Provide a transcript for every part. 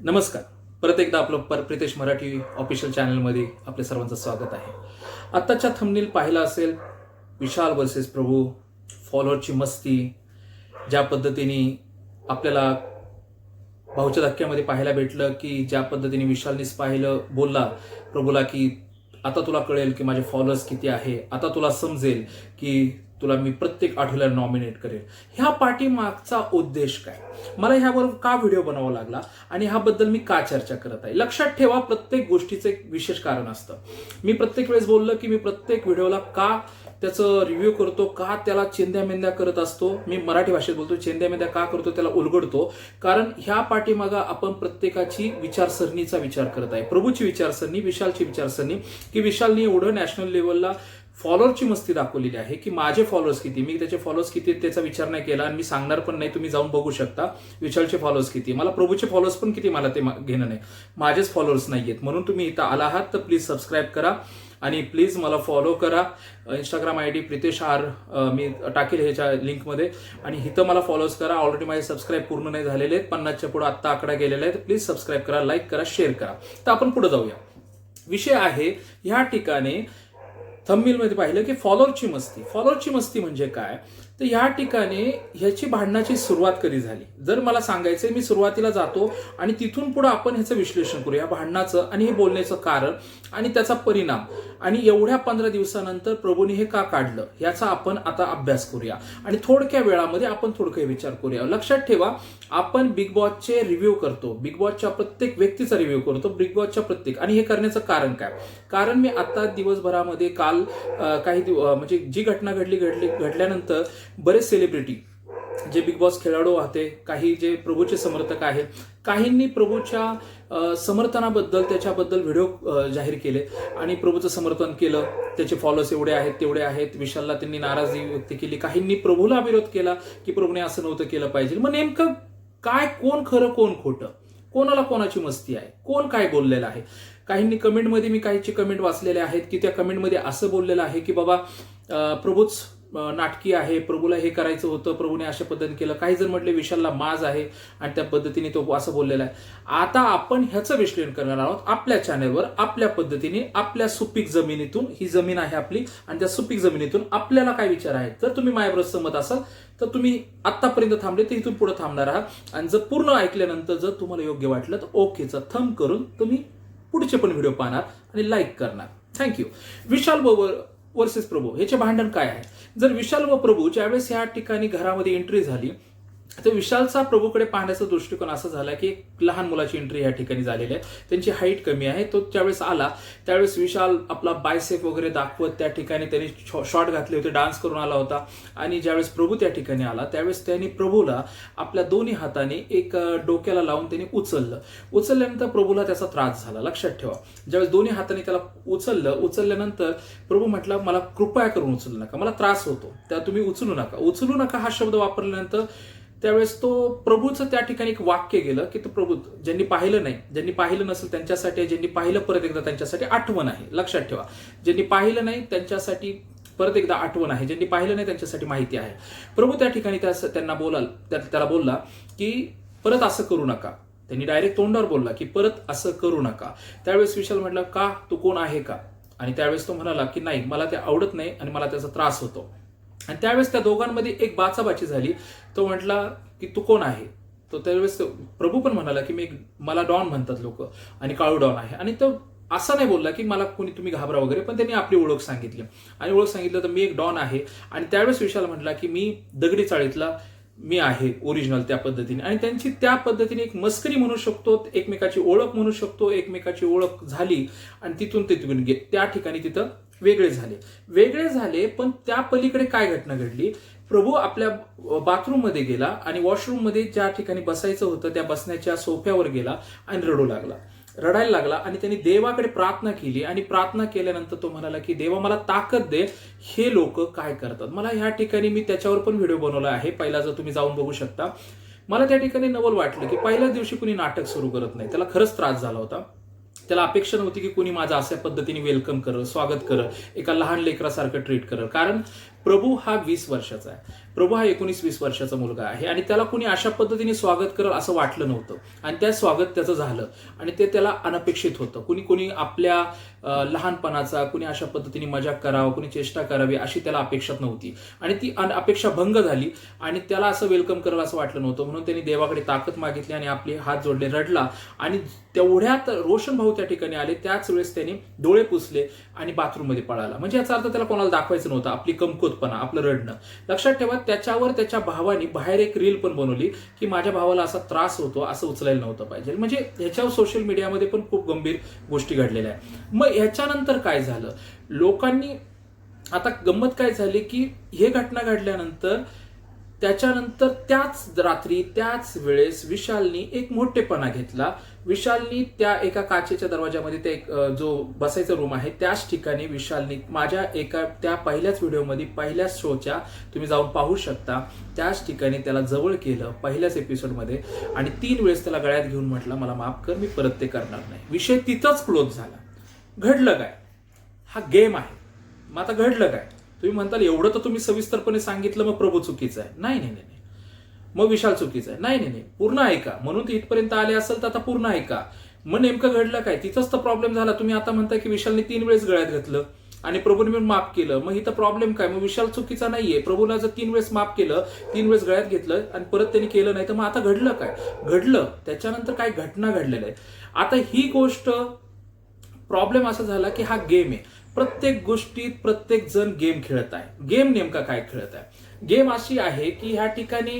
नमस्कार. परत एकदा आपलं प्रितेश मराठी ऑफिशियल चॅनलमध्ये आपल्या सर्वांचं स्वागत आहे. आत्ताच्या थंबनेल पाहिला असेल, विशाल वर्सेस प्रभू, फॉलोअरची मस्ती, ज्या पद्धतीने आपल्याला भाऊच्या धक्क्यामध्ये पाहायला भेटलं की ज्या पद्धतीने विशालनेच बोलला प्रभूला की आता तुला कळेल की माझे फॉलोअर्स किती आहे, आता तुला समजेल की तुला मी प्रत्येक आठवड्याला नॉमिनेट करेल. ह्या पाठीमागचा उद्देश काय, मला ह्यावर का व्हिडिओ बनावा लागला आणि ह्याबद्दल मी का चर्चा करत आहे. लक्षात ठेवा, प्रत्येक गोष्टीचं एक विशेष कारण असतं. मी प्रत्येक वेळेस बोललो की मी प्रत्येक व्हिडिओला का त्याचं रिव्ह्यू करतो, का त्याला चेंद्या मेंद्या करत असतो. मी मराठी भाषेत बोलतो, चेंद्या मेंद्या का करतो, त्याला उलगडतो. कारण ह्या पाठीमागं आपण प्रत्येकाची विचारसरणीचा विचार करत आहे. प्रभूची विचारसरणी, विशालची विचारसरणी, की विशालने एवढं नॅशनल लेवलला फॉलोअरची मस्ती दाखवलेली आहे की माझे फॉलोअर्स किती, मी त्याचे फॉलोअर्स किती त्याचा विचार नाही केला आणि मी सांगणार पण नाही. तुम्ही जाऊन बघू शकता विशालचे फॉलोअर्स किती, मला प्रभूचे फॉलोअर्स पण किती, मला ते घेणं नाही. माझेच फॉलोअर्स नाहीयेत. म्हणून तुम्ही इथं आला आहात तर प्लीज सबस्क्राईब करा आणि प्लीज मला फॉलो करा. इंस्टाग्राम ID प्रितेश आर मी टाकेल ह्याच्या लिंकमध्ये, आणि इथं मला फॉलोअर्स करा. ऑलरेडी माझे सबस्क्राईब पूर्ण नाही झालेले आहेत, 50च्या पुढे आत्ता आकडा गेलेला आहे. तर प्लीज सबस्क्राईब करा, लाईक करा, शेअर करा. तर आपण पुढे जाऊया. विषय आहे ह्या ठिकाणी थंबनेलमध्ये पाहिलं की फॉलोअरची मस्ती. फॉलोअरची मस्ती म्हणजे काय, तर ह्या ठिकाणी ह्याची भांडणाची सुरुवात कधी झाली जर मला सांगायचंय, मी सुरुवातीला जातो आणि तिथून पुढे आपण ह्याचं विश्लेषण करूया, भांडणाचं आणि हे बोलण्याचं कारण आणि त्याचा परिणाम, आणि एवढ्या 15 दिवसानंतर प्रभूने हे का काढलं याचा आपण आता अभ्यास करूया आणि थोडक्या वेळामध्ये आपण थोडक्या विचार करूया. लक्षात ठेवा, आपण बिग बॉसचे रिव्ह्यू करतो, बिग बॉसच्या प्रत्येक व्यक्तीचा रिव्ह्यू करतो, बिग बॉसच्या प्रत्येक, आणि हे करण्याचं कारण काय, कारण मी आता दिवसभरामध्ये काल म्हणजे जी घटना घडल्यानंतर बरेच सेलिब्रिटी जे बिग बॉस खेळाडू होते, काही जे प्रभूचे समर्थक आहेत, काहींनी प्रभूच्या समर्थनाबद्दल त्याच्याबद्दल व्हिडिओ जाहीर केले आणि प्रभूचं समर्थन केलं. त्याचे फॉलोअर्स एवढे आहेत तेवढे आहेत. विशालला त्यांनी नाराजी व्यक्त केली. काहींनी प्रभूला विरोध केला की प्रभूने असं नव्हतं केलं पाहिजे. मग नेमकं काय, कोण खरं कोण खोटं, कोणाला कोणाची मस्ती आहे, कोण काय बोललेलं आहे. काहींनी कमेंटमध्ये, मी काहीची कमेंट वाचलेल्या आहेत की त्या कमेंटमध्ये असं बोललेलं आहे की बाबा प्रभूच नाटकी आहे, प्रभूला हे करायचं होतं, प्रभूने अशा पद्धतीने केलं. काही जण म्हटले विशालला माज आहे आणि त्या पद्धतीने तो असं बोललेला आहे. आता आपण ह्याचं विश्लेषण करणार आहोत आपल्या चॅनलवर, आपल्या पद्धतीने, आपल्या सुपीक जमिनीतून. ही जमीन आहे आपली आणि त्या सुपीक जमिनीतून आपल्याला काय विचार आहेत. जर तुम्ही माझ्याबरोबर सहमत असाल तर तुम्ही आतापर्यंत थांबले तर इथून पुढे थांबणार आहात, आणि जर पूर्ण ऐकल्यानंतर जर तुम्हाला योग्य वाटलं तर ओकेचं थंब करून तुम्ही पुढचे पण व्हिडिओ पाहणार आणि लाईक करणार. थँक्यू. विशाल वर्सेस प्रभू, ह्याचे भांडण काय आहे. जर विशाल व प्रभू ज्यावेळेस या ठिकाणी घरामध्ये एंट्री झाली तर विशालचा प्रभूकडे पाहण्याचा दृष्टिकोन असा झाला की एक लहान मुलाची एंट्री या ठिकाणी झालेली आहे, त्यांची हाईट कमी आहे. तो ज्यावेळेस आला त्यावेळेस विशाल आपला बायसेप वगैरे दाखवत त्या ठिकाणी त्यांनी शॉर्ट घातले होते, डान्स करून आला होता. आणि ज्यावेळेस प्रभू त्या ठिकाणी आला त्यावेळेस त्यांनी प्रभूला आपल्या दोन्ही हाताने एक डोक्याला लावून त्यांनी उचलल्यानंतर प्रभूला त्याचा त्रास झाला. लक्षात ठेवा, ज्यावेळेस दोन्ही हाताने त्याला उचलल्यानंतर प्रभू म्हटला मला कृपया करून उचलू नका, मला त्रास होतो, त्या तुम्ही उचलू नका हा शब्द वापरल्यानंतर त्यावेळेस तो प्रभूचं त्या ठिकाणी एक वाक्य गेलं की तो प्रभू, ज्यांनी पाहिलं नसेल त्यांच्यासाठी, ज्यांनी पाहिलं परत एकदा त्यांच्यासाठी आठवण आहे. लक्षात ठेवा, ज्यांनी पाहिलं नाही त्यांच्यासाठी परत एकदा आठवण आहे, ज्यांनी पाहिलं नाही त्यांच्यासाठी माहिती आहे. प्रभू त्या ठिकाणी त्याला बोलला की परत असं करू नका. त्यांनी डायरेक्ट तोंडावर बोलला की परत असं करू नका. त्यावेळेस विशाल म्हटला का, तू कोण आहे का, आणि त्यावेळेस तो म्हणाला की नाही मला ते आवडत नाही आणि मला त्याचा त्रास होतो. आणि त्यावेळेस त्या दोघांमध्ये एक बाचाबाची झाली. तो म्हटला की तू कोण आहे, तो त्यावेळेस प्रभू पण म्हणाला की मला डॉन म्हणतात लोक आणि काळू डॉन आहे. आणि तो असं नाही बोलला की मला कोणी तुम्ही घाबरा वगैरे, पण त्यांनी आपली ओळख सांगितली आणि ओळख सांगितलं तर मी एक डॉन आहे. आणि त्यावेळेस विशाल म्हटला की मी दगडी चाळीतला मी आहे ओरिजिनल त्या पद्धतीने. आणि त्यांची त्या पद्धतीने एक मस्करी म्हणू शकतो, एकमेकाची ओळख म्हणू शकतो, एकमेकाची ओळख झाली आणि तिथून त्या ठिकाणी तिथं वेगळे झाले. पण त्या पलीकडे काय घटना घडली, प्रभू आपल्या बाथरूममध्ये गेला आणि वॉशरूममध्ये ज्या ठिकाणी बसायचं होतं त्या बसण्याच्या सोफ्यावर गेला आणि रडायला लागला आणि त्यांनी देवाकडे प्रार्थना केली. आणि प्रार्थना केल्यानंतर तो म्हणाला की देवा मला ताकद दे, हे लोक काय करतात. मला ह्या ठिकाणी मी त्याच्यावर पण व्हिडिओ बनवला आहे, पहिला जर तुम्ही जाऊन बघू शकता. मला त्या ठिकाणी नवल वाटलं की पहिल्याच दिवशी कुणी नाटक सुरू करत नाही. त्याला खरंच त्रास झाला होता. त्याला अपेक्षा नव्हती की कोणी माझं अशा पद्धतीने वेलकम करं, स्वागत करं, एका लहान लेकरासारखं ट्रीट करं. कारण प्रभू हा 20 वर्षाचा आहे, प्रभू हा 19-20 वर्षाचा मुलगा आहे आणि त्याला कुणी अशा पद्धतीने स्वागत करेल असं वाटलं नव्हतं आणि त्या स्वागत त्याचं झालं आणि ते त्याला अनपेक्षित होतं. कुणी आपल्या लहानपणाचा कुणी अशा पद्धतीने मजाक करावं, कुणी चेष्टा करावी अशी त्याला अपेक्षा नव्हती आणि ती अपेक्षा भंग झाली आणि त्याला असं वेलकम करेल असं वाटलं नव्हतं. म्हणून त्यांनी देवाकडे ताकद मागितली आणि आपले हात जोडले, रडला आणि तेवढ्यात रोशन भाऊ त्या ठिकाणी आले. त्याच वेळेस त्यांनी डोळे पुसले आणि बाथरूममध्ये पळाला. म्हणजे याचा अर्थ त्याला कोणाला दाखवायचं नव्हतं आपली कमकुवतपणा, आपलं रडणं. लक्षात ठेवा, त्याच्यावर त्याच्या भावाने बाहेर एक रील पण बनवली की माझ्या भावाला असा त्रास होतो, असं उचलायला नव्हतं पाहिजे. म्हणजे ह्याच्यावर सोशल मीडियामध्ये पण खूप गंभीर गोष्टी घडलेल्या आहेत. मग ह्याच्यानंतर काय झालं, लोकांनी आता गंमत काय झाली की हे घटना घडल्यानंतर त्याच्यानंतर त्याच रात्री त्याच वेळेस विशालनी एक मोठेपणा घेतला. विशालनी त्या एका काचेच्या दरवाजामध्ये ते जो बसायचा रूम आहे त्याच ठिकाणी विशालनी माझ्या एका त्या पहिल्याच व्हिडिओमध्ये पहिल्याच शोच्या तुम्ही जाऊन पाहू शकता, त्याच ठिकाणी त्याला जवळ केलं पहिल्याच एपिसोडमध्ये आणि 3 वेळेस त्याला गळ्यात घेऊन म्हटलं मला माफ कर, मी परत ते करणार नाही. विषय तिथंच क्लोज झाला. घडलं काय, हा गेम आहे. मग आता घडलं काय, तुम्ही म्हणताल एवढं तर तुम्ही सविस्तरपणे सांगितलं मग प्रभू चुकीचा आहे. नाही नाही नाही, मग विशाल चुकीचा आहे. नाही नाही नाही, पूर्ण ऐका. म्हणून ते इथपर्यंत आले असेल तर आता पूर्ण ऐका. मग नेमकं घडलं काय, तिथंच तर प्रॉब्लेम झाला. तुम्ही आता म्हणताय की विशालने 3 वेळेस गळ्यात घातलं आणि प्रभूने मी माफ केलं, मग इथं प्रॉब्लेम काय? मग विशाल चुकीचा नाहीये. प्रभूला जर 3 वेळेस माफ केलं, 3 वेळेस गळ्यात घेतलं आणि परत त्यांनी केलं नाही, तर मग आता घडलं काय? घडलं त्याच्यानंतर काय घटना घडलेल्या आहे. आता ही गोष्ट प्रॉब्लेम असा झाला की हा गेम आहे. प्रत्येक गोष्टीत प्रत्येक जण गेम खेळत आहे. गेम नेमका काय खेळत आहे? गेम अशी आहे की ह्या ठिकाणी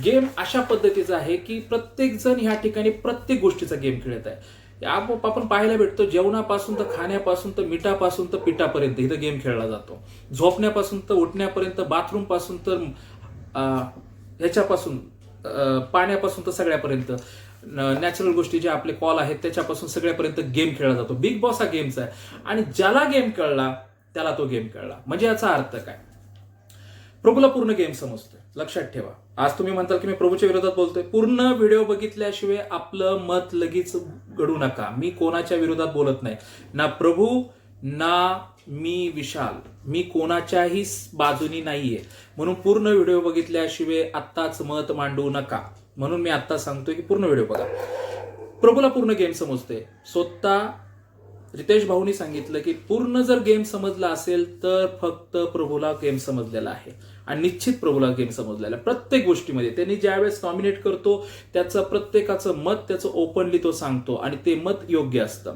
गेम अशा पद्धतीचा आहे की प्रत्येक जण ह्या ठिकाणी प्रत्येक गोष्टीचा गेम खेळत आहे. आपण पाहायला भेटतो, जेवणापासून तर खाण्यापासून तर मिठापासून तर पिठापर्यंत इथं गेम खेळला जातो. झोपण्यापासून तर उठण्यापर्यंत, बाथरूम पासून तर ह्याच्यापासून पाण्यापासून तर सगळ्यापर्यंत, नॅचरल गोष्टी जे आपले कॉल आहेत त्याच्यापासून सगळ्यापर्यंत गेम खेळला जातो. बिग बॉस हा गेमचा आहे आणि ज्याला गेम कळला त्याला तो गेम कळला. म्हणजे याचा अर्थ काय, प्रभूला पूर्ण गेम समजतोय. लक्षात ठेवा, आज तुम्ही म्हणताल की मी प्रभूच्या विरोधात बोलतोय. पूर्ण व्हिडिओ बघितल्याशिवाय आपलं मत लगेच घडू नका. मी कोणाच्या विरोधात बोलत नाही, ना प्रभू ना मी विशाल, मी कोणाच्याही बाजूनी नाहीये. म्हणून पूर्ण व्हिडिओ बघितल्याशिवाय आत्ताच मत मांडू नका. म्हणून मी आता सांगतोय की पूर्ण व्हिडिओ बघा. प्रभूला पूर्ण गेम समजते. स्वतः रितेश भाऊनी सांगितलं की पूर्ण जर गेम समजला असेल तर फक्त प्रभूला गेम समजलेला आहे आणि निश्चित प्रभूला गेम समजलेला आहे. प्रत्येक गोष्टीमध्ये त्यांनी ज्यावेळेस नॉमिनेट करतो त्याचं प्रत्येकाचं मत त्याचं ओपनली तो सांगतो आणि ते मत योग्य असतं.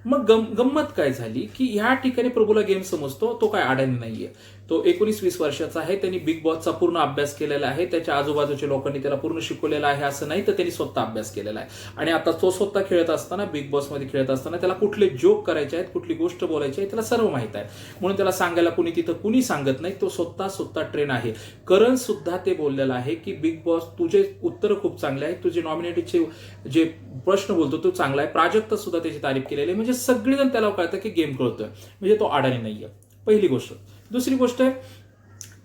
मग गंमत काय झाली की ह्या ठिकाणी प्रभूला गेम समजतो, तो काय अडाणी नाहीये. तो 19-20 वर्षाचा आहे. त्यांनी बिग बॉसचा पूर्ण अभ्यास केलेला आहे. त्याच्या आजूबाजूच्या लोकांनी त्याला पूर्ण शिकवलेला आहे असं नाही, तर त्यांनी स्वतः अभ्यास केलेला आहे. आणि आता तो स्वतः खेळत असताना, बिग बॉसमध्ये खेळत असताना त्याला कुठले जोक करायचे आहेत, कुठली गोष्ट बोलायची आहे, त्याला सर्व माहित आहे. म्हणून त्याला सांगायला कुणी तिथं कुणी सांगत नाही. तो स्वतः ट्रेन आहे. करण सुद्धा ते बोललेलं आहे की बिग बॉस तुझे उत्तर खूप चांगले आहेत, तुझे नॉमिनेटीचे जे प्रश्न बोलतो तो चांगला आहे. प्राजक्ता सुद्धा त्याची तारीफ केलेली आहे. म्हणजे सगळेजण त्याला कळतं की गेम कळतोय, म्हणजे तो अडाणी नाहीये. पहिली गोष्ट. दुसरी गोष्ट आहे,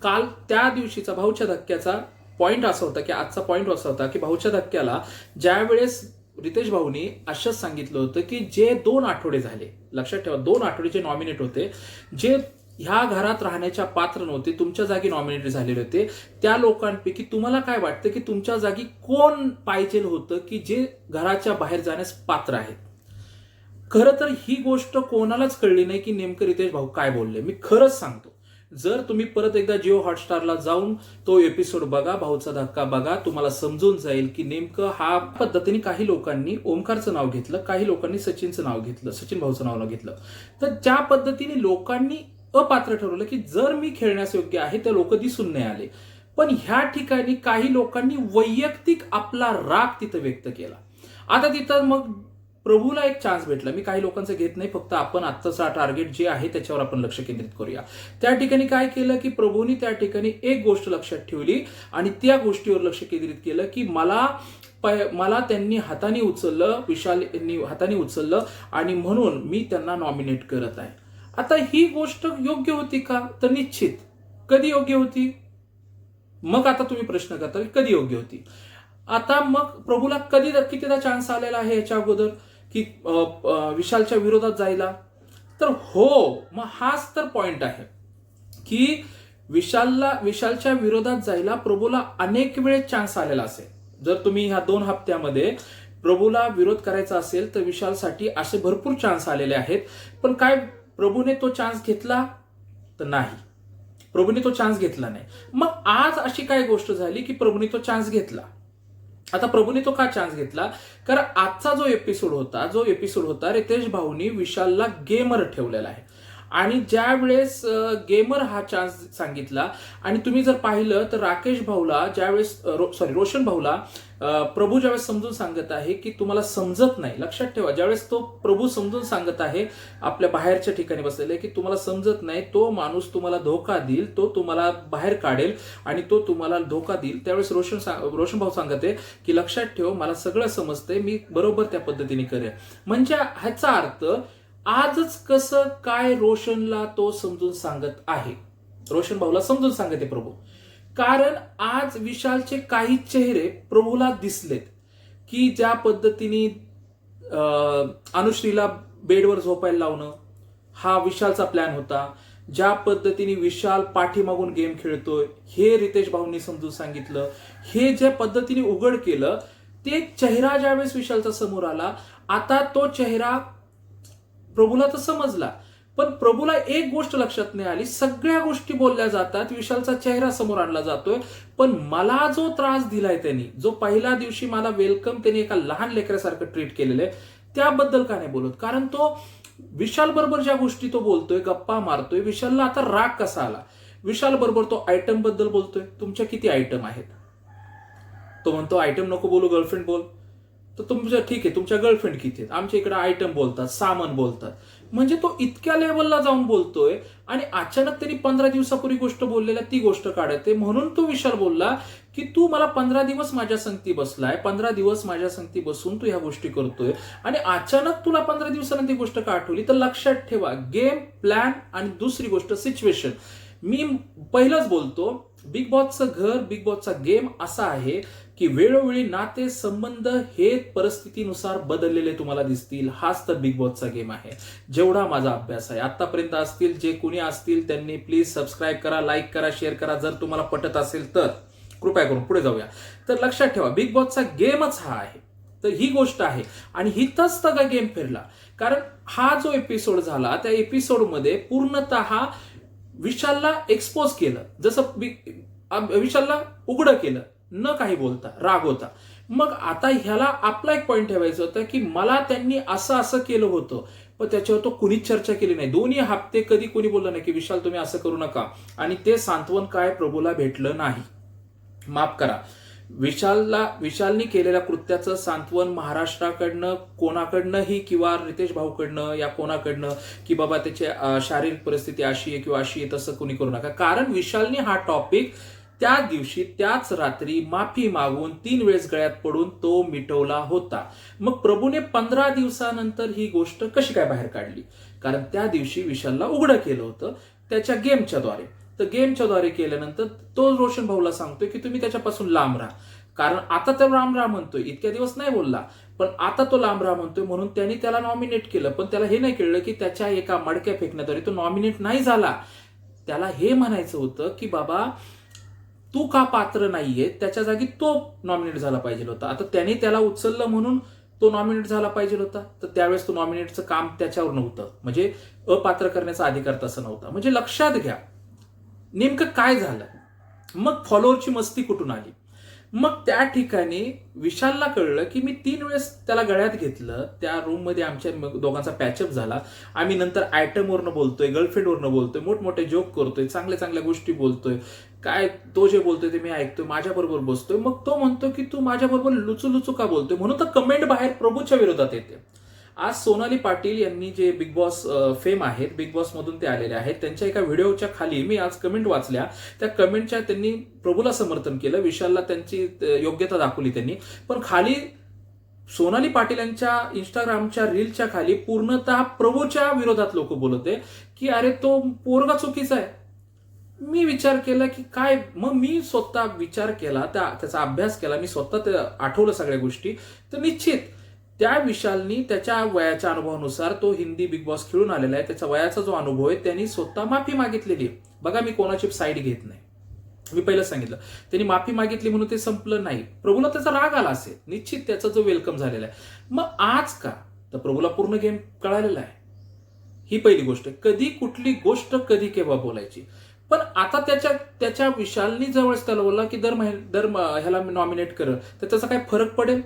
काल त्या दिवशीचा भाऊच्या धक्क्याचा पॉइंट असा होता की आजचा पॉइंट असा होता की भाऊच्या धक्क्याला ज्या वेळेस रितेश भाऊनी असंच सांगितलं होतं की जे 2 आठवडे झाले, लक्षात ठेवा 2 आठवडे जे नॉमिनेट होते, जे ह्या घरात राहण्याच्या पात्र नव्हते, तुमच्या जागी नॉमिनेट झालेले होते, त्या लोकांपैकी तुम्हाला काय वाटतं की तुमच्या जागी कोण पाहिजे होतं की जे घराच्या बाहेर जाण्यास पात्र आहेत? खरं तर ही गोष्ट कोणालाच कळली नाही की नेमकं रितेश भाऊ काय बोलले. मी खरंच सांगतो, जर तुम्ही परत एकदा जिओ हॉटस्टारला जाऊन तो एपिसोड बघा, भाऊचा धक्का बघा, तुम्हाला समजून जाईल की नेमकं हा पद्धतीने काही लोकांनी ओमकारचं नाव घेतलं, काही लोकांनी सचिनचं नाव घेतलं, सचिन भाऊचं नाव घेतलं. तर ज्या पद्धतीने लोकांनी अपात्र ठरवलं की जर मी खेळण्यास योग्य आहे तर लोक दिसून नाही आले. पण ह्या ठिकाणी काही लोकांनी वैयक्तिक आपला राग तिथं व्यक्त केला. आता तिथं मग प्रभूला एक चान्स भेटला. मी काही लोकांचं घेत नाही, फक्त आपण आत्ताचा टार्गेट जे आहे त्याच्यावर आपण लक्ष केंद्रित करूया. त्या ठिकाणी काय केलं की प्रभूनी त्या ठिकाणी एक गोष्ट लक्षात ठेवली आणि त्या गोष्टीवर लक्ष केंद्रित केलं की मला त्यांनी हाताने उचललं, विशाल यांनी हाताने उचललं आणि म्हणून मी त्यांना नॉमिनेट करत आहे. आता ही गोष्ट योग्य होती का? तर निश्चित. कधी योग्य होती? मग आता तुम्ही प्रश्न करता कधी योग्य होती. आता मग प्रभूला कितीदा चान्स आलेला आहे याच्या अगोदर की विशालच्या विरोधात जायला? तर हो, मग हाच तर पॉइंट आहे की विशालच्या विरोधात जायला प्रभूला अनेक वेळेस चान्स आलेला असेल. जर तुम्ही ह्या 2 हप्त्यामध्ये प्रभूला विरोध करायचा असेल तर विशालसाठी असे भरपूर चान्स आलेले आहेत. पण काय प्रभूने तो चान्स घेतला तर नाही, प्रभूने तो चान्स घेतला नाही. मग आज अशी काय गोष्ट झाली की प्रभूने तो चान्स घेतला. आता प्रभूने तो का चान्स घेतला, कारण आजचा जो एपिसोड होता रितेश भाऊनी विशालला गेमर ठेवलेला आहे. आणि ज्या वेळेस गेमर हा चान्स सांगितला आणि तुम्ही जर पाहिलं तर राकेश भाऊला रोशन भाऊला प्रभू ज्यावेळेस समजून सांगत आहे की तुम्हाला समजत नाही, लक्षात ठेवा, ज्यावेळेस तो प्रभू समजून सांगत आहे आपल्या बाहेरच्या ठिकाणी बसलेले की तुम्हाला समजत नाही, तो माणूस तुम्हाला धोका देईल, तो तुम्हाला बाहेर काढेल आणि तो तुम्हाला धोका देईल, त्यावेळेस रोशन भाऊ सांगत आहे की लक्षात ठेव, मला सगळं समजतंय, मी बरोबर त्या पद्धतीने करेन. म्हणजे ह्याचा अर्थ आजच कसं काय रोशनला तो समजून सांगत आहे, रोशन भाऊला समजून सांगते प्रभू. कारण आज विशालचे काही चेहरे प्रभूला दिसलेत की ज्या पद्धतीने अनुश्रीला बेडवर झोपायला लावणं हा विशालचा प्लॅन होता, ज्या पद्धतीने विशाल पाठीमागून गेम खेळतोय हे रितेश भाऊंनी समजून सांगितलं, हे ज्या पद्धतीने उघड केलं, ते चेहरा ज्यावेळेस विशालचा समोर आला, आता तो चेहरा प्रभूला तर समजला, पण प्रभूला एक गोष्ट लक्षात नाही आली, सगळ्या गोष्टी बोलल्या जातात, विशालचा चेहरा समोर आणला जातोय, पण मला जो त्रास दिलाय त्यांनी, जो पहिल्या दिवशी मला वेलकम त्यांनी एका लहान लेकरासारखं ट्रीट केलेलं आहे, त्याबद्दल का नाही बोलत. कारण तो विशाल बरोबर ज्या गोष्टी तो बोलतोय, गप्पा मारतोय, विशालला आता राग कसा आला. विशाल बरोबर तो आयटम बद्दल बोलतोय, तुमच्या किती आयटम आहेत, तो म्हणतो आयटम नको बोलू, गर्लफ्रेंड बोल. तर तुमचं ठीक आहे, तुमच्या गर्लफ्रेंड किती आहेत, आमच्या इकडे आयटम बोलतात, सामान बोलतात. म्हणजे तो इतक्या लेवलला जाऊन बोलतोय आणि अचानक त्यांनी 15 दिवसापूर्वी गोष्ट बोललेल्या ती गोष्ट काढते. म्हणून तो विशाल बोलला की तू मला 15 दिवस माझ्या संगती बसलाय, 15 दिवस माझ्या संगती बसून तू ह्या गोष्टी करतोय आणि अचानक तुला 15 दिवसानंतर गोष्ट का आठवली. तर लक्षात ठेवा, गेम प्लॅन आणि दुसरी गोष्ट सिच्युएशन. मी पहिलंच बोलतो, बिग बॉसचं घर, बिग बॉसचा गेम असा आहे की वेळोवेळी नाते संबंध हे परिस्थितीनुसार बदललेले तुम्हाला दिसतील. हाच तर बिग बॉसचा गेम आहे. जेवढा माझा अभ्यास आहे आतापर्यंत असतील, जे कोणी असतील त्यांनी प्लीज सबस्क्राईब करा, लाईक करा, शेअर करा. जर तुम्हाला पटत असेल तर कृपया करून पुढे जाऊया. तर लक्षात ठेवा, बिग बॉसचा गेमच हा आहे. तर ही गोष्ट आहे आणि हिथंच सगळा गेम फिरला. कारण हा जो एपिसोड झाला त्या एपिसोडमध्ये पूर्णतः विशालला एक्सपोज केलं, जसं विशालला उघडं केलं, न काही बोलता, राग होता. मग आता ह्याला आपला एक पॉईंट ठेवायचं होतं की मला त्यांनी असं केलं होतं, पण त्याच्यावर तो कुणीच चर्चा केली नाही. 2 हप्ते कधी कोणी बोललं नाही की विशाल तुम्ही असं करू नका, आणि ते सांत्वन काय प्रभूला भेटलं नाही. माफ करा, विशालनी केलेल्या कृत्याचं सांत्वन महाराष्ट्राकडनं कोणाकडनंही किंवा रितेश भाऊकडनं या कोणाकडनं की बाबा त्याची शारीरिक परिस्थिती अशी आहे किंवा अशी आहे तसं कोणी करू नका. कारण विशालनी हा टॉपिक त्या दिवशी त्याच रात्री माफी मागून 3 वेळेस गळ्यात पडून तो मिटवला होता. मग प्रभूने 15 दिवसानंतर ही गोष्ट कशी काय बाहेर काढली, कारण त्या दिवशी विशालला उघडं केलं होतं त्याच्या गेमच्या द्वारे. तर गेमच्या द्वारे केल्यानंतर तो रोशन भाऊला सांगतोय की तुम्ही त्याच्यापासून लांब राहा. कारण आता तो लांब राहा म्हणतोय, इतक्या दिवस नाही बोलला, पण आता तो लांब राहा म्हणतोय, म्हणून त्यांनी त्याला नॉमिनेट केलं. पण त्याला हे नाही कळलं की त्याच्या एका मडक्या फेकण्याद्वारे तो नॉमिनेट नाही झाला. त्याला हे म्हणायचं होतं की बाबा तू का पात्र नाहीये, त्याच्या जागी तो नॉमिनेट झाला पाहिजे होता. आता त्याने त्याला उचललं म्हणून तो नॉमिनेट झाला पाहिजे होता, तर त्यावेळेस तो नॉमिनेटचं काम त्याच्यावर नव्हतं, म्हणजे अपात्र करण्याचा अधिकार तसा नव्हता. म्हणजे लक्षात घ्या नेमकं काय झालं. मग फॉलोअरची मस्ती कुठून आली. मग त्या ठिकाणी विशालला कळलं की मी 3 वेळेस त्याला गळ्यात घेतलं, त्या रूममध्ये आमच्या दोघांचा पॅचअप झाला, आम्ही नंतर आयटमवरनं बोलतोय, गर्लफ्रेंडवरनं बोलतोय, मोठमोठे जोक करतोय, चांगल्या गोष्टी बोलतोय, काय तो जे बोलतोय ते मी ऐकतोय, माझ्याबरोबर बसतोय. मग तो म्हणतो की तू माझ्याबरोबर लुचू का बोलतोय, म्हणून तर कमेंट बाहेर प्रभूच्या विरोधात येते. आज सोनाली पाटील यांनी जे बिग बॉस फेम आहेत, बिग बॉस मधून ते आलेले आहेत, त्यांच्या एका व्हिडिओच्या खाली मी आज कमेंट वाचल्या, त्या कमेंटच्या त्यांनी प्रभूला समर्थन केलं, विशालला त्यांची योग्यता दाखवली त्यांनी, पण खाली सोनाली पाटील यांच्या इंस्टाग्रामच्या रीलच्या खाली पूर्णतः प्रभूच्या विरोधात लोक बोलते की अरे तो पोरगा चुकीचा आहे. मी विचार केला की काय, मग मी स्वतः विचार केला, त्याचा अभ्यास केला, मी स्वतः आठवलं सगळ्या गोष्टी. तर निश्चित त्या विशालनी त्याच्या वयाच्या अनुभवानुसार तो हिंदी बिग बॉस खेळून आलेला आहे, त्याच्या वयाचा जो अनुभव आहे त्यांनी स्वतः माफी मागितलेली आहे. बघा, मी कोणाची साईड घेत नाही. मी पहिलं सांगितलं, त्यांनी माफी मागितली म्हणून ते संपलं नाही. प्रभूला त्याचा राग आला असेल, निश्चित त्याचा जो वेलकम झालेला आहे. मग आज का, तर प्रभूला पूर्ण गेम कळालेला आहे. ही पहिली गोष्ट. कधी कुठली गोष्ट कधी केव्हा बोलायची. पण आता त्याच्या विशालनी जवळच त्याला बोलला की दर ह्याला नॉमिनेट कर, तर त्याचा काय फरक पडेल?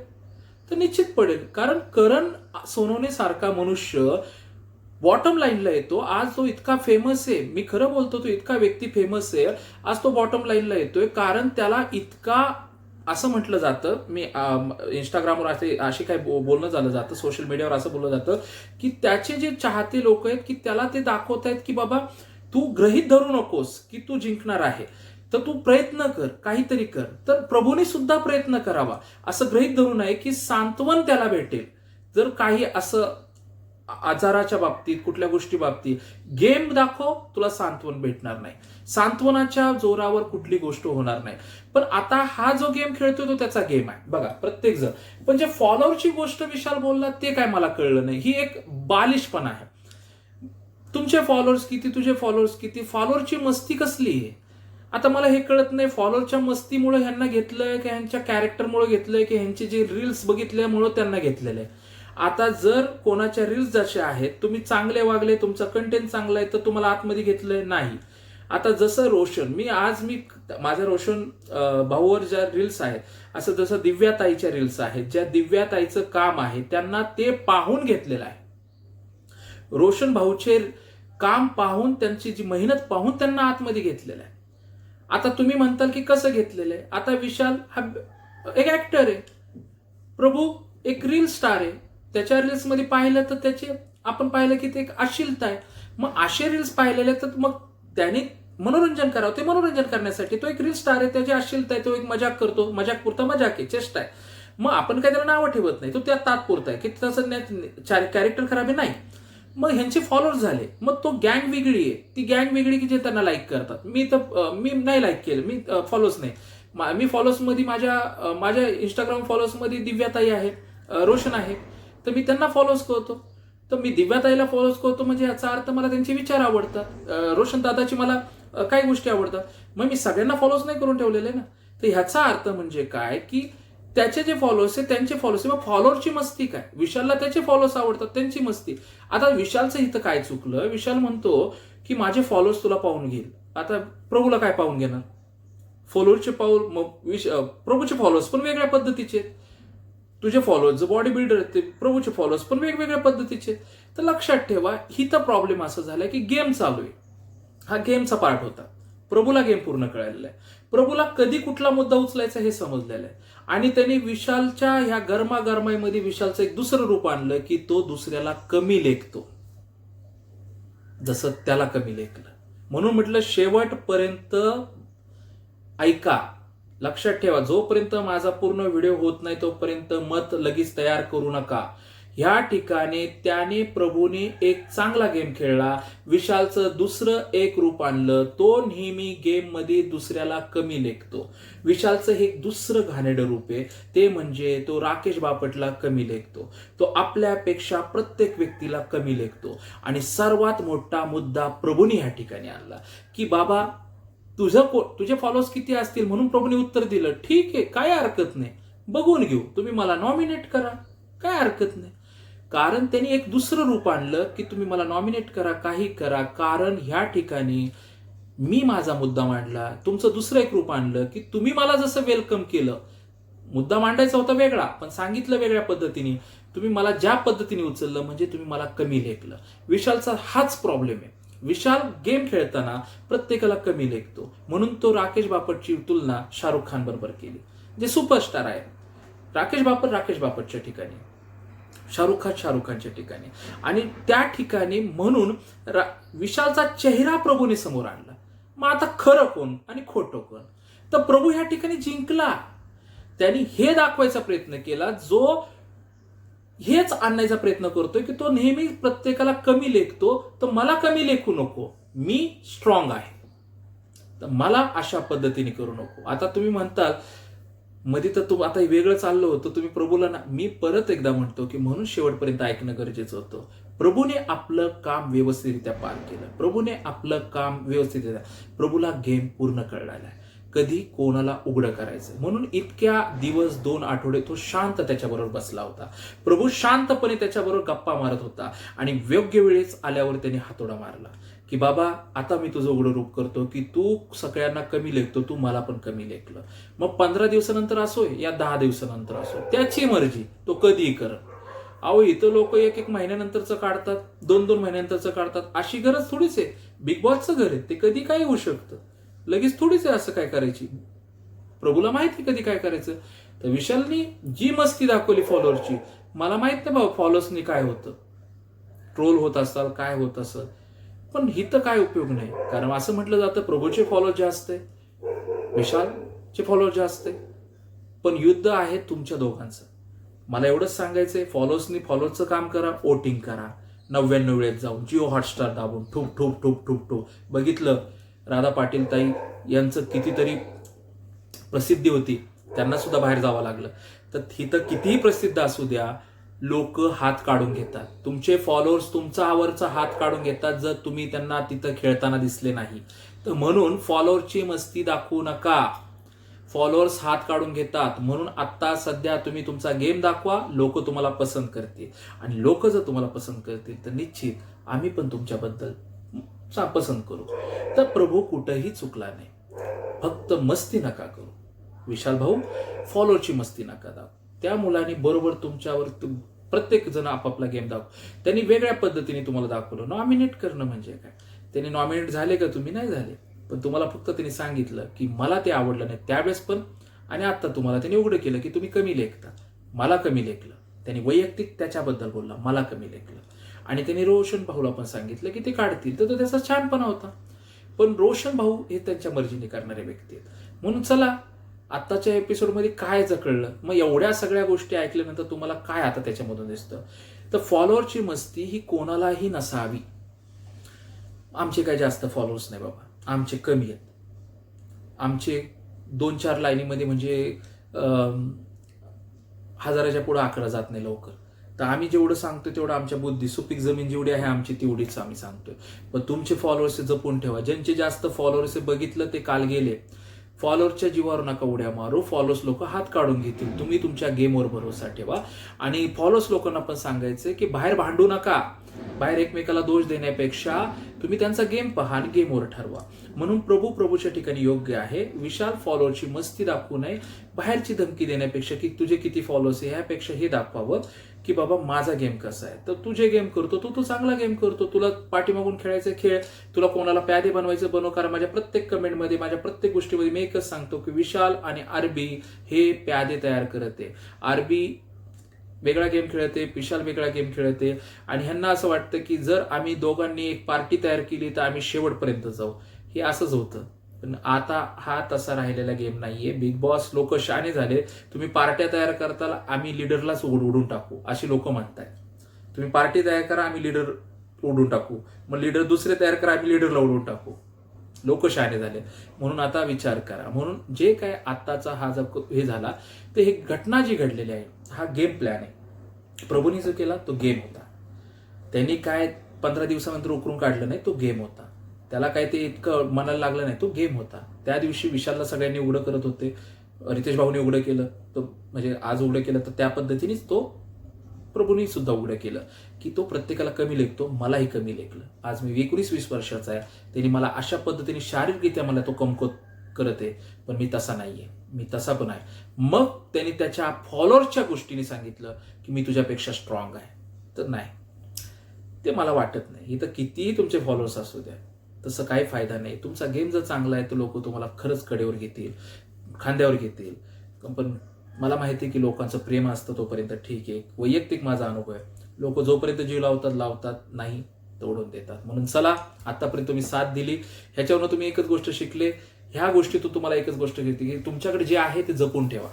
तर निश्चित पडेल. कारण करण सोनवणे सारखा मनुष्य बॉटम लाईनला येतो. आज तो इतका फेमस आहे, मी खरं बोलतो, तो इतका व्यक्ती फेमस आहे, आज तो बॉटम लाईनला येतोय. कारण त्याला इतका, असं म्हटलं जातं, मी इंस्टाग्रामवर असे काय बोलणं झालं जातं, सोशल मीडियावर असं बोललं जातं की त्याचे जे चाहते लोक आहेत की त्याला ते दाखवत आहेत की बाबा तू गृहीत धरू नकोस की तू जिंकणार आहे, तर तू प्रयत्न कर, काहीतरी कर. तर प्रभूने सुद्धा प्रयत्न करावा. असं गृहीत धरू नये की सांत्वन त्याला भेटेल. जर काही असं आजाराच्या बाबतीत, कुठल्या गोष्टी बाबतीत गेम दाखव, तुला सांत्वन भेटणार नाही. सांत्वनाच्या जोरावर कुठली गोष्ट होणार नाही. पण आता हा जो गेम खेळतोय तो त्याचा गेम आहे. बघा, प्रत्येक जण. पण जे फॉलोअरची गोष्ट विशाल बोलला ते काय मला कळलं नाही. ही एक बालिशपणा आहे. तुमचे फॉलोअर्स किती, तुझे फॉलोअर्स किती, फॉलोअरची मस्ती कसली आहे? आता मला हे कळत नाही, फॉलोअरच्या मस्तीमुळे ह्यांना घेतलंय की ह्यांच्या कॅरेक्टरमुळे घेतलंय की ह्यांचे जे रील्स बघितल्यामुळे त्यांना घेतलेलं आहे. आता जर कोणाच्या रील्स जशा आहेत, तुम्ही चांगले वागले, तुमचा कंटेंट चांगला आहे, तर तुम्हाला आतमध्ये घेतलंय नाही. आता जसं रोशन, माझ्या रोशन भाऊवर ज्या रील्स आहेत, असं जसं दिव्याताईच्या रील्स आहेत, ज्या दिव्याताईचं काम आहे त्यांना ते पाहून घेतलेलं आहे. रोशन भाऊचे काम पाहून, त्यांची जी मेहनत पाहून त्यांना आतमध्ये घेतलेलं आहे. आता तुम्ही म्हणताल की कसं घेतलेलं आहे? आता विशाल हा एक ऍक्टर आहे, प्रभू एक रील स्टार आहे. त्याच्या रील्समध्ये पाहिलं तर आपण पाहिलं की ते एक अश्लीलता आहे. मग असे रील्स पाहिलेले, तर मग त्याने मनोरंजन करावं. ते मनोरंजन करण्यासाठी तो एक रील स्टार आहे, त्याची अश्लीलता आहे, तो एक मजाक करतो, मजाक पुरता मजाक आहे, चेष्टा आहे. मग आपण काही त्याला नावं ठेवत नाही, तो त्या तात्पुरता आहे की त्याचं कॅरेक्टर खराब आहे, नाही. मग ह्यांचे फॉलोअर्स झाले, मग तो गँग वेगळी आहे, ती गँग वेगळी की जे त्यांना लाईक करतात. मी नाही लाईक केलं, मी फॉलोअर्स नाही. मी फॉलोअर्स मध्ये माझ्या इंस्टाग्राम फॉलोअर्स मध्ये दिव्याताई आहे, रोशन आहे, तर मी त्यांना फॉलोअर्स करतो. तर मी दिव्याताईला फॉलोअर्स करतो म्हणजे याचा अर्थ मला त्यांचे विचार आवडतात, रोशन दादाची मला काही गोष्टी आवडतात. मग मी सगळ्यांना फॉलोअर्स नाही करून ठेवलेले ना. तर ह्याचा अर्थ म्हणजे काय की त्याचे जे फॉलोअर्स आहे त्यांचे फॉलोअर्स. मग फॉलोअरची मस्ती काय? विशालला त्याचे फॉलोअर्स आवडतात, त्यांची मस्ती. आता विशालचं इथं काय चुकलं? विशाल म्हणतो की माझे फॉलोअर्स तुला पाहून घेईल. आता प्रभूला काय पाहून घेणार? फॉलोअरचे प्रभूचे फॉलोअर्स पण वेगळ्या पद्धतीचे. तुझे फॉलोअर्स बॉडी बिल्डर आहेत, ते प्रभूचे फॉलोअर्स पण वेगवेगळ्या पद्धतीचे. तर लक्षात ठेवा, ही तर प्रॉब्लेम असं झालाय की गेम चालू आहे, हा गेमचा पार्ट होता. प्रभूला गेम पूर्ण कळालेला आहे. प्रभूला कधी कुठला मुद्दा उचलायचा हे समजलेलं आहे. आणि त्यांनी विशालच्या ह्या गरमागरमाईमध्ये विशालचं एक दुसरं रूप आणलं की तो दुसऱ्याला कमी लेखतो, जसं त्याला कमी लेखलं. म्हणून म्हटलं शेवटपर्यंत ऐका. लक्षात ठेवा, जोपर्यंत माझा पूर्ण व्हिडिओ होत नाही तोपर्यंत मत लगेच तयार करू नका. ह्या ठिकाणी त्याने प्रभूने एक चांगला गेम खेळला, विशालचं दुसरं एक रूप आणलं. तो नेहमी गेम मध्ये दुसऱ्याला कमी लेखतो. विशालचं हे दुसरं घाणेरडं रूप आहे, ते म्हणजे तो राकेश बापटला कमी लेखतो. तो आपल्यापेक्षा प्रत्येक व्यक्तीला कमी लेखतो. आणि सर्वात मोठा मुद्दा प्रभूने ह्या ठिकाणी आणला की बाबा तुझे फॉलोअर्स किती असतील, म्हणून प्रभूने उत्तर दिलं, ठीक आहे, काय हरकत नाही, बघून घेऊ, तुम्ही मला नॉमिनेट करा, काय हरकत नाही. कारण त्यांनी एक दुसरं रूप आणलं की तुम्ही मला नॉमिनेट करा, काही करा. कारण ह्या ठिकाणी मी माझा मुद्दा मांडला, तुमचं दुसरं एक रूप आणलं की तुम्ही मला जसं वेलकम केलं, मुद्दा मांडायचा होता वेगळा पण सांगितलं वेगळ्या पद्धतीने, तुम्ही मला ज्या पद्धतीने उचललं म्हणजे तुम्ही मला कमी लेखलं. विशालचा हाच प्रॉब्लेम आहे. विशाल गेम खेळताना प्रत्येकाला कमी लेखतो. म्हणून तो राकेश बापटची तुलना शाहरुख खान बरोबर केली, जे सुपरस्टार आहे. राकेश बापटच्या ठिकाणी, शाहरुख खानच्या ठिकाणी. आणि त्या ठिकाणी म्हणून विशालचा चेहरा प्रभूने समोर आणला. मग आता खरं कोण आणि खोटं कोण? तर प्रभू ह्या ठिकाणी जिंकला. त्यांनी हे दाखवायचा प्रयत्न केला, जो हेच आणण्याचा प्रयत्न करतोय की तो नेहमी प्रत्येकाला कमी लेखतो, तर मला कमी लेखू नको, मी स्ट्रॉंग आहे, तर मला अशा पद्धतीने करू नको. आता तुम्ही म्हणताल मध्ये तर तू आता वेगळं चाललं होतं, तुम्ही प्रभूला ना, मी परत एकदा म्हणतो की म्हणून शेवटपर्यंत ऐकणं गरजेचं होतं. प्रभूने आपलं काम व्यवस्थितरित्या पार केलं, प्रभूने आपलं काम व्यवस्थितरित्या, प्रभूला गेम पूर्ण कळलेला आहे, कधी कोणाला उघडं करायचं. म्हणून इतक्या दिवस 2 आठवडे तो शांत त्याच्याबरोबर बसला होता. प्रभू शांतपणे त्याच्याबरोबर गप्पा मारत होता आणि योग्य वेळेस आल्यावर त्याने हातोडा मारला की बाबा आता मी तुझं उघडं रूप करतो की तू सगळ्यांना कमी लेखतो, तू मला पण कमी लेखलं. मग 15 दिवसानंतर असो या 10 दिवसानंतर असो, त्याची मर्जी, तो कधीही कर. अहो इथं लोक 1-1 महिन्यानंतरचं काढतात, 2-2 महिन्यानंतरचं काढतात. अशी गरज थोडीच आहे. बिग बॉसचं घर आहे, ते कधी काय होऊ शकतं. लगेच थोडीच आहे असं काय करायची. प्रभूला माहिती कधी काय करायचं. तर विशालनी जी मस्ती दाखवली फॉलोअरची, मला माहित नाही बाबा फॉलोअर्सनी काय होतं, ट्रोल होत असाल, काय होत असेल, पण हिथं काय उपयोग नाही. कारण असं म्हटलं जातं प्रभूचे फॉलोअर जास्त आहे, विशालचे फॉलोअर जास्त आहे, पण युद्ध आहे तुमच्या दोघांचं. मला एवढंच सांगायचंय, फॉलोअर्सनी फॉलोअरचं काम करा, वोटिंग करा. 99 वेळेत जाऊन जिओ हॉटस्टार दाबून ठूप ठूप ठूप ठूप ठूप. बघितलं राधा पाटील ताई यांचं कितीतरी प्रसिद्धी होती, त्यांना सुद्धा बाहेर जावं लागलं. तर हिथं कितीही प्रसिद्ध असू द्या, लोक हात काढून घेतात. तुमचे फॉलोअर्स तुमचा आवरचा हात काढून घेतात जर तुम्ही त्यांना तिथं खेळताना दिसले नाही तर. म्हणून फॉलोअरची मस्ती दाखवू नका. फॉलोअर्स हात काढून घेतात. म्हणून आता सध्या तुम्ही तुमचा गेम दाखवा, लोक तुम्हाला पसंत करतील. आणि लोक जर तुम्हाला पसंत करतील तर निश्चित आम्ही पण तुमच्याबद्दल पसंत करू. तर प्रभू कुठंही चुकला नाही. फक्त मस्ती नका करू विशाल भाऊ, फॉलोअरची मस्ती नका दाखवू. त्या मुलाने बरोबर तुमच्यावर प्रत्येक जण आपापला गेम दाखव. त्यांनी वेगळ्या पद्धतीने तुम्हाला दाखवलं. नॉमिनेट करणं म्हणजे काय, त्यांनी नॉमिनेट झाले का, तुम्ही नाही झाले, पण तुम्हाला फक्त त्यांनी सांगितलं की मला ते आवडलं नाही त्यावेळेस पण, आणि आता तुम्हाला त्यांनी उघडं केलं की तुम्ही कमी लेखता, मला कमी लेखलं. त्यांनी वैयक्तिक त्याच्याबद्दल बोलला, मला कमी लेखलं. आणि त्यांनी रोशन भाऊला पण सांगितलं की ते काढतील, तर तो त्याचा छानपणा होता. पण रोशन भाऊ हे त्यांच्या मर्जीने करणारे व्यक्ती आहेत. म्हणून चला आत्ताच्या एपिसोडमध्ये काय कळलं, मग एवढ्या सगळ्या गोष्टी ऐकल्यानंतर तुम्हाला काय आता त्याच्यामधून दिसतं. तर फॉलोअरची मस्ती ही कोणालाही नसावी. आमचे काय जास्त फॉलोअर्स नाही बाबा, आमचे कमी आहेत. आमचे 2-4 लाईनीमध्ये म्हणजे 1000च्या पुढे आकडा जात नाही लवकर. तर आम्ही जेवढं सांगतो तेवढं आमच्या बुद्धी सुपीक जमीन जेवढी आहे आमची तेवढीच आम्ही सांगतोय. पण तुमचे फॉलोअर्स जपून ठेवा. ज्यांचे जास्त फॉलोअर्स बघितलं ते काल गेले. फॉलोअरच्या जीवावर नका उड्या मारू. फॉलोअर्स लोक हात काढून घेतील. तुम्ही तुमच्या गेमवर भरोसा ठेवा. आणि फॉलोअर्स लोकांना पण सांगायचं की बाहेर भांडू नका. बाहेर एकमेकाला दोष देण्यापेक्षा तुम्ही त्यांचा गेम पहा आणि गेमवर ठरवा. म्हणून प्रभूच्या ठिकाणी योग्य आहे. विशाल फॉलोअरची मस्ती दाखवू नये. बाहेरची धमकी देण्यापेक्षा की तुझे किती फॉलोअर्स आहे ह्यापेक्षा हे दाखवावं की बाबा माझा गेम कसा आहे. तर तू जे गेम करतो तू चांगला गेम करतो. तुला पाठीमागून खेळायचं खेळ, तुला कोणाला प्यादे बनवायचं बनव. कारण माझ्या प्रत्येक कमेंटमध्ये, माझ्या प्रत्येक गोष्टीमध्ये मी एकच सांगतो की विशाल आणि आरबी हे प्यादे तयार करत आहे. आरबी वेगळा गेम खेळते, विशाल वेगळा गेम खेळते. आणि ह्यांना असं वाटतं की जर आम्ही दोघांनी एक पार्टी तयार केली तर आम्ही शेवटपर्यंत जाऊ. हे असंच होतं. पण आता हा तसा राहिलेला गेम नाहीये. बिग बॉस लोक शहाणे झाले. तुम्ही पार्ट्या तयार करताल, आम्ही लिडरलाच उडून टाकू अशी लोक म्हणताय. तुम्ही पार्टी तयार करा, आम्ही लिडर उडून टाकू. मग लिडर दुसरे तयार करा, आम्ही लिडरला उडून टाकू. लोक शहाणे झाले. म्हणून आता विचार करा. म्हणून जे काय आत्ताचा हा जर हे झाला तर हे घटना जी घडलेली आहे हा गेम प्लॅन आहे. प्रभूनी जो केला तो गेम होता. त्यांनी काय 15 दिवसानंतर उकरून काढलं नाही, तो गेम होता. त्याला काय ते इतकं मनाला लागलं नाही, तो गेम होता. त्या दिवशी विशालला सगळ्यांनी उघडं करत होते. रितेश भाऊनी उघडं केलं, तो म्हणजे आज उघडं केलं, तर त्या पद्धतीनेच तो प्रभूंनी सुद्धा उघडं केलं की तो प्रत्येकाला कमी लेखतो, मलाही कमी लेखलं. आज मी 19-20 वर्षाचा आहे. त्यांनी मला अशा पद्धतीने शारीरिकरित्या मला तो कमकुवत करत आहे, पण मी तसा नाहीये. मी तसा पण आहे. मग त्यांनी त्याच्या फॉलोअर्सच्या गोष्टीने सांगितलं की मी तुझ्यापेक्षा स्ट्रॉंग आहे. तर नाही, ते मला वाटत नाही. इथं कितीही तुमचे फॉलोअर्स असू द्या, तसं काही फायदा नाही. तुमचा गेम जर चांगला आहे तर लोक तुम्हाला खरंच कडेवर घेतील, खांद्यावर घेतील. पण मला माहिती आहे की लोकांचं प्रेम असतं तोपर्यंत ठीक आहे. वैयक्तिक माझा अनुभव आहे. लोक जोपर्यंत जीव लावतात, नाही तोडून देतात. म्हणून चला, आतापर्यंत तुम्ही साथ दिली, ह्याच्यावरून तुम्ही एकच गोष्ट शिकले. ह्या गोष्टीतून तुम्हाला एकच गोष्ट घेते की तुमच्याकडे जे आहे ते जपून ठेवा.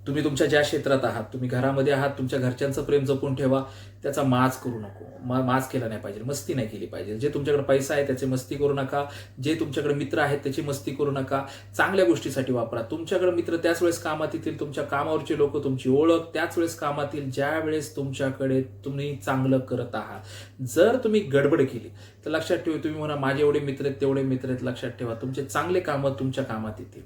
तुम्ही तुमच्या ज्या क्षेत्रात आहात, तुम्ही घरामध्ये आहात, तुमच्या घरच्यांचं प्रेम जपून ठेवा. त्याचा माज करू नको. माज केला नाही पाहिजे, मस्ती नाही केली पाहिजे. जे तुमच्याकडे पैसा आहे त्याची मस्ती करू नका. जे तुमच्याकडे मित्र आहेत त्याची मस्ती करू नका. चांगल्या गोष्टीसाठी वापरा. तुमच्याकडे मित्र त्याच वेळेस कामात येतील, तुमच्या कामावरचे लोक तुमची ओळख त्याच वेळेस कामात येईल ज्या वेळेस तुमच्याकडे तुम्ही चांगलं करत आहात. जर तुम्ही गडबड केली तर लक्षात ठेवा, तुम्ही म्हणा माझे एवढे मित्र आहेत तेवढे मित्र आहेत, लक्षात ठेवा तुमचे चांगले कामं तुमच्या कामात येतील.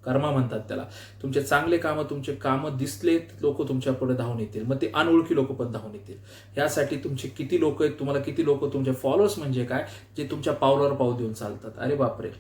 कर्मा म्हणतात त्याला. तुमचे चांगले कामं, तुमचे कामं दिसले लोक तुमच्या पुढे धावून येतील. मग ते अनोळखी लोक पण धावून येतील. यासाठी तुमचे किती लोक आहेत, तुम्हाला किती लोक तुमचे फॉलोअर्स म्हणजे काय, जे तुमच्या पावलावर पाऊल देऊन चालतात. अरे बापरे,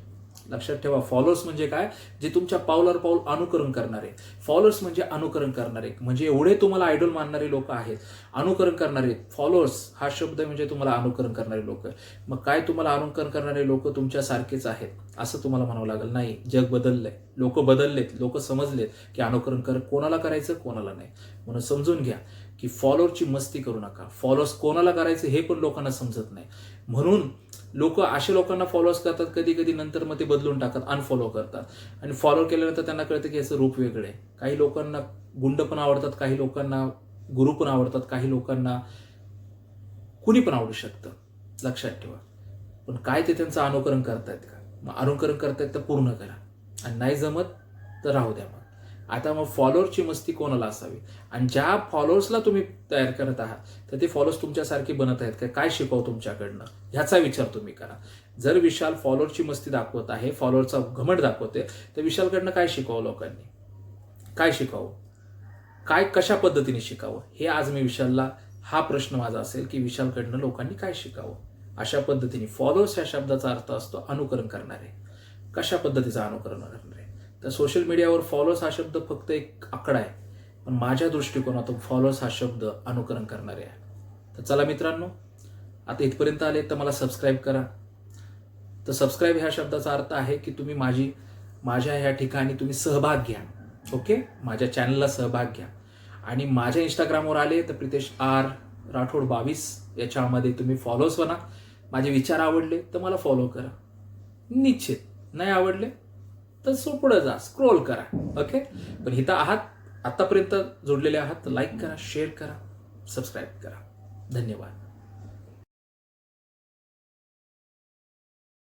लक्षात ठेवा, फॉलोअर्स म्हणजे काय, जे तुमच्या पावलावर पाऊल अनुकरण करणारे. फॉलोअर्स म्हणजे अनुकरण करणारे, म्हणजे एवढे तुम्हाला आयडॉल मानणारे लोक आहेत. अनुकरण करणारे, फॉलोअर्स हा शब्द म्हणजे तुम्हाला अनुकरण करणारे लोक. मग काय, तुम्हाला अनुकरण करणारे लोक तुमच्यासारखेच आहेत असं तुम्हाला म्हणावं लागेल? नाही, जग बदललंय, लोक बदललेत, लोक समजलेत की अनुकरण कोणाला करायचं कोणाला नाही. म्हणून समजून घ्या की फॉलोअरची मस्ती करू नका. फॉलोअर्स कोणाला करायचं हे पण लोकांना समजत नाही. म्हणून लोक अशा लोकांना फॉलोअर्स करतात, कधी कधी नंतर मग ते बदलून टाकतात, अनफॉलो करतात. आणि फॉलो केल्यानंतर त्यांना कळतं की याचं रूप वेगळं आहे. काही लोकांना गुंड पण आवडतात, काही लोकांना गुरु पण आवडतात, काही लोकांना कुणी पण आवडू शकतं. लक्षात ठेवा. पण काय ते त्यांचं अनुकरण करतायत का? मग अनुकरण करतायत तर पूर्ण करा, आणि नाही जमत तर राहू द्या. मग आता मग फॉलोअरची मस्ती कोणाला असावी, आणि ज्या फॉलोअर्सला तुम्ही तयार करत आहात तर ते फॉलोअर्स तुमच्यासारखे बनत आहेत का, काय शिकावं तुमच्याकडनं ह्याचा विचार तुम्ही करा. जर विशाल फॉलोअरची मस्ती दाखवत आहे, फॉलोअरचा घमंड दाखवते, तर विशालकडनं काय शिकावं, लोकांनी काय शिकावं, काय कशा पद्धतीने शिकावं, हे आज मी विशालला, हा प्रश्न माझा असेल की विशालकडनं लोकांनी काय शिकावं. अशा पद्धतीने फॉलोअर्स या शब्दाचा अर्थ असतो अनुकरण करणारे. कशा पद्धतीचं अनुकरण करणारे, तर सोशल मीडियावर फॉलोअर्स हा शब्द फक्त एक आकडा आहे, पण माझ्या दृष्टिकोनातून फॉलोअर्स हा शब्द अनुकरण करणारे आहे. तर चला मित्रांनो, आता इथपर्यंत आले तर मला सबस्क्राईब करा. तर सबस्क्राईब ह्या शब्दाचा अर्थ आहे की तुम्ही माझ्या ह्या ठिकाणी तुम्ही सहभाग घ्या. ओके, माझ्या चॅनलला सहभाग घ्या. आणि माझ्या इंस्टाग्रामवर आले तर प्रितेश आर राठोड 22 याच्यामध्ये तुम्ही फॉलोअर्स बना. माझे विचार आवडले तर मला फॉलो करा, निश्चित. नाही आवडले तर पुढे जा, स्क्रोल करा. ओके, पण इथं आहात, आतापर्यंत जोडलेले आहात तर लाईक करा, शेअर करा, सबस्क्राईब करा. धन्यवाद.